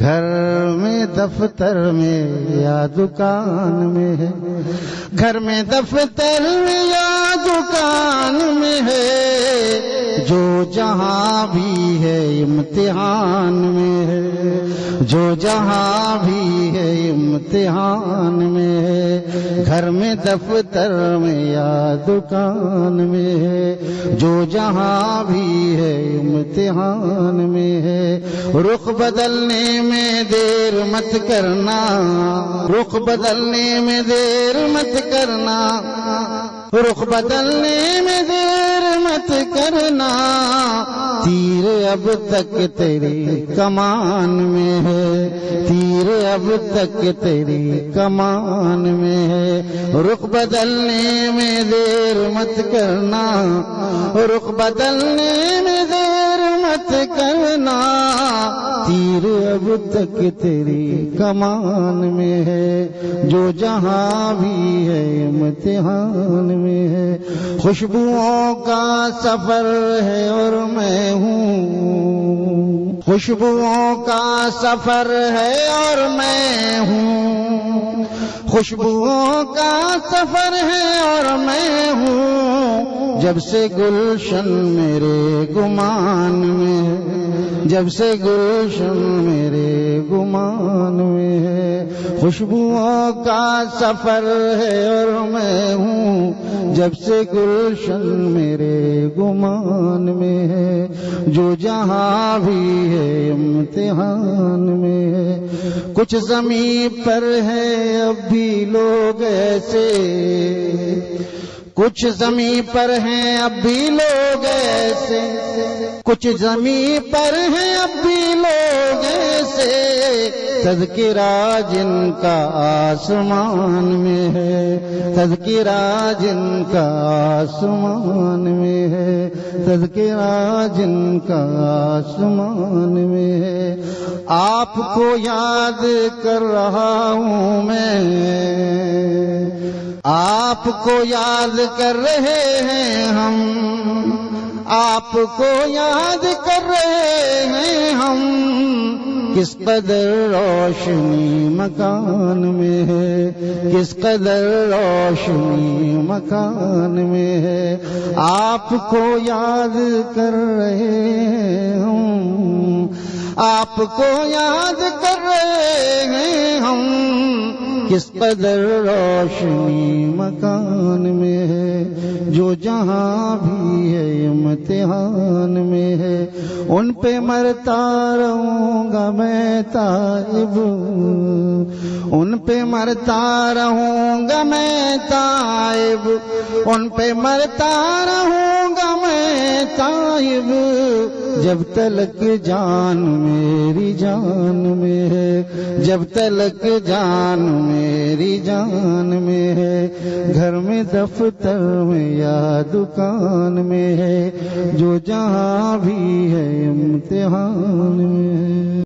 گھر میں دفتر میں یا دکان میں ہے، گھر میں دفتر میں یا دکان میں ہے، جو جہاں بھی ہے امتحان میں ہے، جو جہاں بھی ہے امتحان میں ہے، گھر میں دفتر میں یا دکان میں ہے، جو جہاں بھی ہے امتحان میں ہے، رخ بدلنے میں دیر مت کرنا، رخ بدلنے میں دیر مت کرنا، رخ بدلنے میں دیر مت کرنا، تیر اب تک تیری کمان میں ہے، تیر اب تک تیری کمان میں ہے، رخ بدلنے میں دیر مت کرنا، رخ بدلنے میں دیر مت کرنا، تیر اب تک تیری کمان میں ہے، جو جہاں بھی ہے امتحان میں ہے، خوشبوؤں کا سفر ہے اور میں ہوں، خوشبوؤں کا سفر ہے اور میں ہوں، خوشبوؤں کا سفر ہے اور میں ہوں، جب سے گلشن میرے گمان میں ہے، جب سے گلشن میرے گمان میں ہے، خوشبوؤں کا سفر ہے اور میں ہوں، جب سے گلشن میرے گمان میں ہے، جو جہاں بھی ہے امتحان میں ہے، کچھ زمین پر ہے اب بھی لوگ ایسے، کچھ زمین پر ہیں اب بھی لوگ ایسے، کچھ زمین پر ہیں اب بھی لوگ ایسے، تذکرہ جن کا آسمان میں ہے، تذکرہ جن کا آسمان میں ہے، تذکرہ جن کا آسمان میں ہے، آپ کو یاد کر رہا ہوں میں، آپ کو یاد کر رہے ہیں ہم، آپ کو یاد کر رہے ہیں ہم، کس قدر روشنی مکان میں ہے، کس قدر روشنی مکان میں ہے، آپ کو یاد کر رہے ہیں ہم، آپ کو یاد کر رہے ہیں ہم، کس قدر روشنی مکان میں ہے، جو جہاں بھی ہے امتحان میں ہے، ان پہ مرتا رہوں گا میں تائب، ان پہ مرتا رہوں گا میں تائب، ان پہ مرتا رہوں گا میں تائب، جب تلک جان میری جان میں ہے، جب تلک جان میری جان میں ہے، گھر میں دفتر میں یا دکان میں ہے، جو جہاں بھی ہے امتحان میں ہے۔